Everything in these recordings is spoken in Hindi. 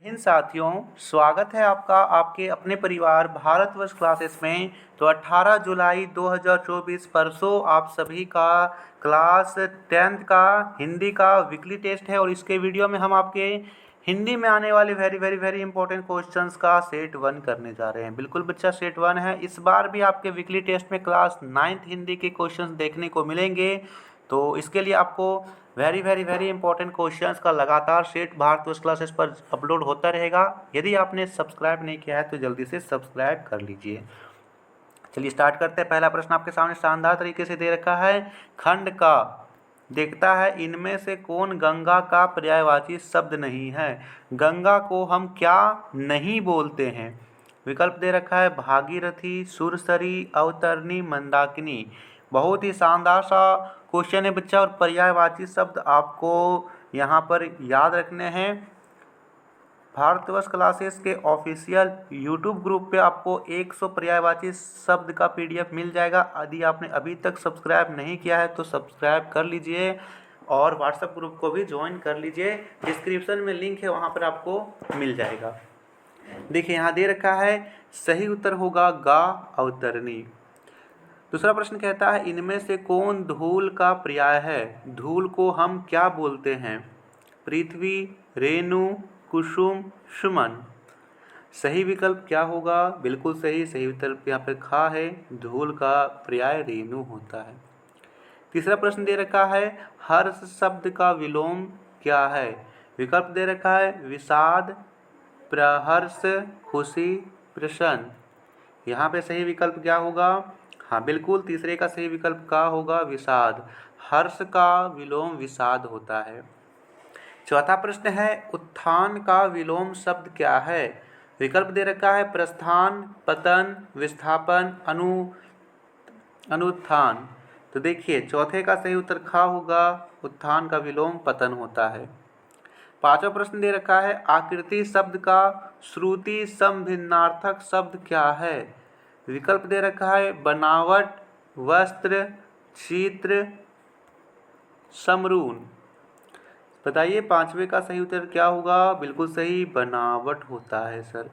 हिंद साथियों, स्वागत है आपका आपके अपने परिवार भारतवर्ष क्लासेस में। तो 18 जुलाई 2024 परसों आप सभी का क्लास 10th का हिंदी का वीकली टेस्ट है और इसके वीडियो में हम आपके हिंदी में आने वाले very very very important questions का सेट 1 करने जा रहे हैं। बिल्कुल बच्चा, सेट 1 है। इस बार भी आपके वीकली टेस्ट में क्लास 9th हिंदी के क्वेश्चंस देखने को मिलेंगे। तो इसके लिए आपको very very very important questions का लगातार सेट भारतवर्ष क्लासेस पर अपलोड होता रहेगा। यदि आपने सब्सक्राइब नहीं किया है तो जल्दी से सब्सक्राइब कर लीजिए। चलिए स्टार्ट करते हैं। पहला प्रश्न आपके सामने शानदार तरीके से दे रखा है। खंड का देखता है इनमें से कौन गंगा का पर्यायवाची शब्द नहीं है। गंगा को हम क्या नहीं बोलते हैं। विकल्प दे रखा है भागीरथी, सुरसरी, अवतरणी, मंदाकिनी। बहुत ही शानदार सा क्वेश्चन है बच्चा और पर्यायवाची शब्द आपको यहाँ पर याद रखने हैं। भारतवर्ष क्लासेस के ऑफिशियल यूट्यूब ग्रुप पे आपको 100 पर्यायवाची शब्द का पीडीएफ मिल जाएगा। यदि आपने अभी तक सब्सक्राइब नहीं किया है तो सब्सक्राइब कर लीजिए और व्हाट्सएप ग्रुप को भी ज्वाइन कर लीजिए। डिस्क्रिप्शन में लिंक है, वहाँ पर आपको मिल जाएगा। देखिए यहाँ दे रखा है, सही उत्तर होगा गा अवतरणी। दूसरा प्रश्न कहता है इनमें से कौन धूल का पर्याय है। धूल को हम क्या बोलते हैं। पृथ्वी, रेणु, कुसुम, सुमन। सही विकल्प क्या होगा। बिल्कुल सही, सही विकल्प यहाँ पे खा है। धूल का पर्याय रेणु होता है। तीसरा प्रश्न दे रखा है हर्ष शब्द का विलोम क्या है। विकल्प दे रखा है विषाद, प्रहर्ष, खुशी, प्रसन्न। यहाँ पे सही विकल्प क्या होगा। हाँ बिल्कुल, तीसरे का सही विकल्प का होगा विषाद। हर्ष का विलोम विषाद होता है। चौथा प्रश्न है उत्थान का विलोम शब्द क्या है। विकल्प दे रखा है प्रस्थान, पतन, विस्थापन, अनुत्थान। तो देखिए चौथे का सही उत्तर खा होगा। उत्थान का विलोम पतन होता है। पांचवा प्रश्न दे रखा है आकृति शब्द का श्रुति समभिन्नार्थक शब्द क्या है। विकल्प दे रखा है बनावट, वस्त्र, चित्र, समरून। बताइए पांचवे का सही उत्तर क्या होगा। बिल्कुल सही, बनावट होता है सर।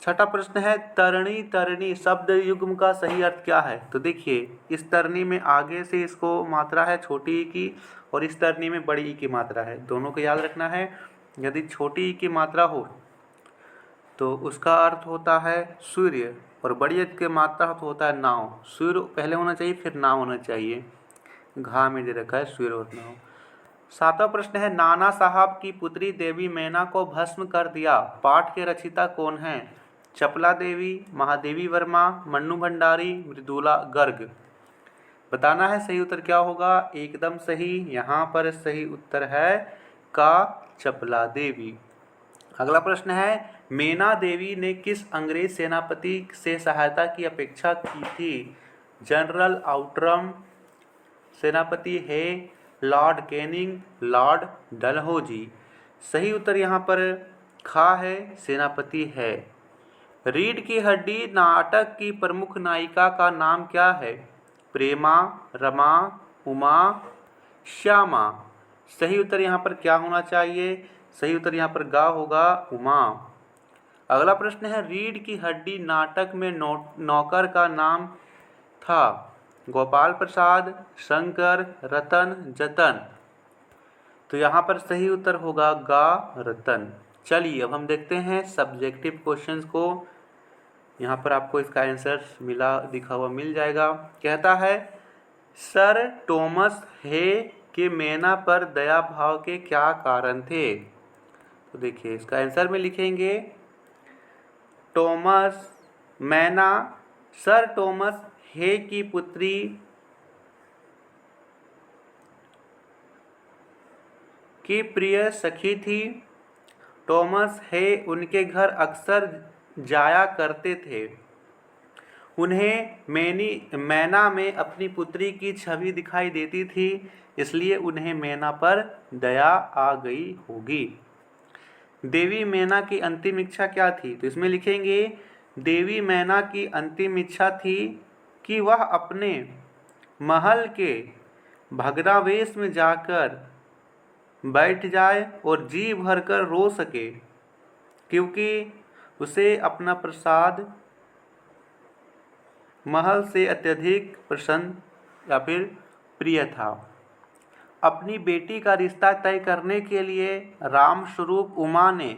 छठा प्रश्न है तरणी तरणी शब्द युग्म का सही अर्थ क्या है। तो देखिए इस तरणी में आगे से इसको मात्रा है छोटी ई की और इस तरणी में बड़ी ई की मात्रा है। दोनों को याद रखना है। यदि छोटी ई की मात्रा हो तो उसका अर्थ होता है सूर्य और बड़ी ई की मात्रा तो होता है नाव। सूर्य पहले होना चाहिए फिर नाव होना चाहिए। घा में दे रखा है सूर्य और नाव। सातवां प्रश्न है नाना साहब की पुत्री देवी मैना को भस्म कर दिया। पाठ के रचयिता कौन हैं। चपला देवी, महादेवी वर्मा, मन्नू भंडारी, मृदुला गर्ग। बताना है सही उत्तर क्या होगा। एकदम सही, यहाँ पर सही उत्तर है का चपला देवी। अगला प्रश्न है मैना देवी ने किस अंग्रेज सेनापति से सहायता की अपेक्षा की थी। जनरल आउटरम, सेनापति है लॉर्ड कैनिंग, लॉर्ड डलहौजी। सही उत्तर यहाँ पर खा है, सेनापति है। रीढ़ की हड्डी नाटक की प्रमुख नायिका का नाम क्या है। प्रेमा, रमा, उमा, श्यामा। सही उत्तर यहाँ पर क्या होना चाहिए। सही उत्तर यहाँ पर गा होगा, उमा। अगला प्रश्न है रीढ़ की हड्डी नाटक में नौकर का नाम था। गोपाल प्रसाद, शंकर, रतन, जतन। तो यहाँ पर सही उत्तर होगा गा रतन। चलिए अब हम देखते हैं सब्जेक्टिव क्वेश्चंस को। यहाँ पर आपको इसका आंसर दिखा हुआ मिल जाएगा। कहता है सर टॉमस हे के मैना पर दया भाव के क्या कारण थे। तो देखिए इसका आंसर में लिखेंगे टॉमस मैना सर टॉमस हे की पुत्री की प्रिय सखी थी। टॉमस हे उनके घर अक्सर जाया करते थे। उन्हें मैना में अपनी पुत्री की छवि दिखाई देती थी, इसलिए उन्हें मैना पर दया आ गई होगी। देवी मैना की अंतिम इच्छा क्या थी। तो इसमें लिखेंगे देवी मैना की अंतिम इच्छा थी कि वह अपने महल के भग्नावशेष में जाकर बैठ जाए और जी भरकर रो सके। क्योंकि उसे अपना प्रसाद महल से अत्यधिक प्रसन्न या फिर प्रिय था। अपनी बेटी का रिश्ता तय करने के लिए राम स्वरूप उमा ने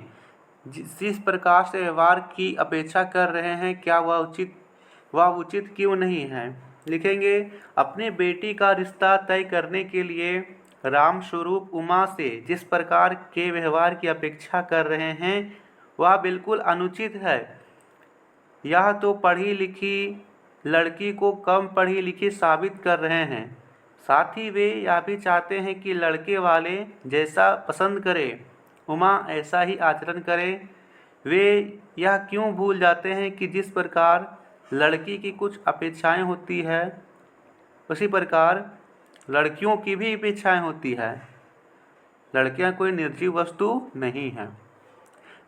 जिस प्रकार से व्यवहार की अपेक्षा कर रहे हैं, क्या वह उचित क्यों नहीं है। लिखेंगे, अपनी बेटी का रिश्ता तय करने के लिए राम स्वरूप उमा से जिस प्रकार के व्यवहार की अपेक्षा कर रहे हैं वह बिल्कुल अनुचित है। यह तो पढ़ी लिखी लड़की को कम पढ़ी लिखी साबित कर रहे हैं। साथ ही वे यह भी चाहते हैं कि लड़के वाले जैसा पसंद करें उमा ऐसा ही आचरण करे। वे यह क्यों भूल जाते हैं कि जिस प्रकार लड़की की कुछ अपेक्षाएं होती है उसी प्रकार लड़कियों की भी अपेक्षाएं होती है। लड़कियां कोई निर्जीव वस्तु नहीं है।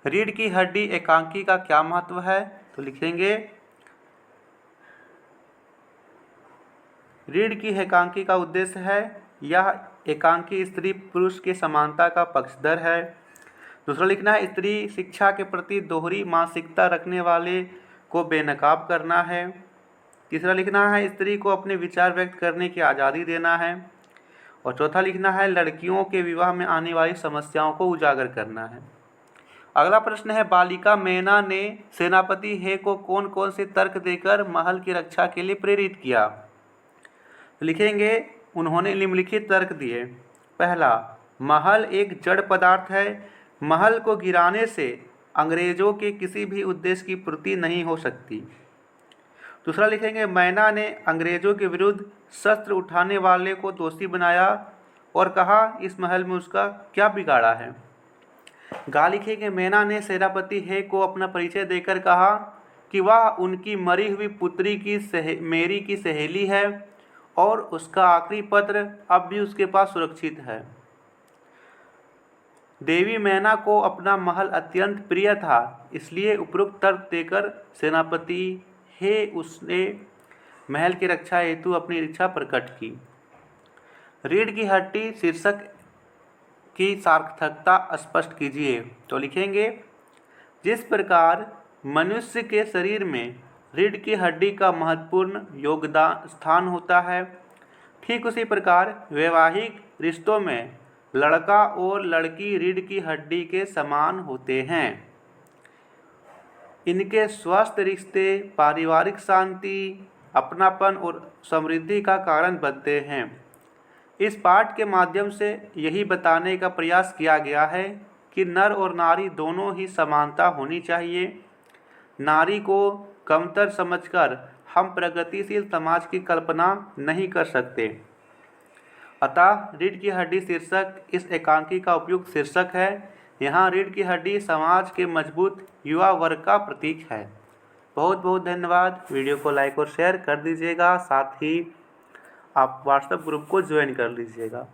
रीढ़ की हड्डी एकांकी का क्या महत्व है, तो लिखेंगे, रीढ़ की एकांकी का उद्देश्य है यह एकांकी स्त्री पुरुष की समानता का पक्षधर है। दूसरा लिखना है, स्त्री शिक्षा के प्रति दोहरी मानसिकता रखने वाले को बेनकाब करना है। तीसरा लिखना है, स्त्री को अपने विचार व्यक्त करने की आज़ादी देना है। और चौथा लिखना है, लड़कियों के विवाह में आने वाली समस्याओं को उजागर करना है। अगला प्रश्न है, बालिका मैना ने सेनापति हे को कौन कौन से तर्क देकर महल की रक्षा के लिए प्रेरित किया। लिखेंगे, उन्होंने निम्नलिखित तर्क दिए। पहला, महल एक जड़ पदार्थ है। महल को गिराने से अंग्रेजों के किसी भी उद्देश्य की पूर्ति नहीं हो सकती। दूसरा लिखेंगे, मैना ने अंग्रेजों के विरुद्ध शस्त्र उठाने वाले को दोषी बनाया और कहा इस महल में उसका क्या बिगाड़ा है। गा लिखेंगे, मैना ने सेनापति हे को अपना परिचय देकर कहा कि वह उनकी मरी हुई पुत्री की मेरी की सहेली है और उसका आखिरी पत्र अब भी उसके पास सुरक्षित है। देवी मैना को अपना महल अत्यंत प्रिय था, इसलिए उपरोक्त तर्क देकर सेनापति हे उसने महल की रक्षा हेतु अपनी इच्छा प्रकट की। रीढ़ की हड्डी शीर्षक की सार्थकता स्पष्ट कीजिए। तो लिखेंगे, जिस प्रकार मनुष्य के शरीर में रीढ़ की हड्डी का महत्वपूर्ण योगदान स्थान होता है, ठीक उसी प्रकार वैवाहिक रिश्तों में लड़का और लड़की रीढ़ की हड्डी के समान होते हैं। इनके स्वस्थ रिश्ते पारिवारिक शांति, अपनापन और समृद्धि का कारण बनते हैं। इस पाठ के माध्यम से यही बताने का प्रयास किया गया है कि नर और नारी दोनों ही समानता होनी चाहिए। नारी को कमतर समझकर हम प्रगतिशील समाज की कल्पना नहीं कर सकते। अतः रीढ़ की हड्डी शीर्षक इस एकांकी का उपयुक्त शीर्षक है। यहाँ रीढ़ की हड्डी समाज के मजबूत युवा वर्ग का प्रतीक है। बहुत बहुत धन्यवाद। वीडियो को लाइक और शेयर कर दीजिएगा, साथ ही आप व्हाट्सएप ग्रुप को ज्वाइन कर लीजिएगा।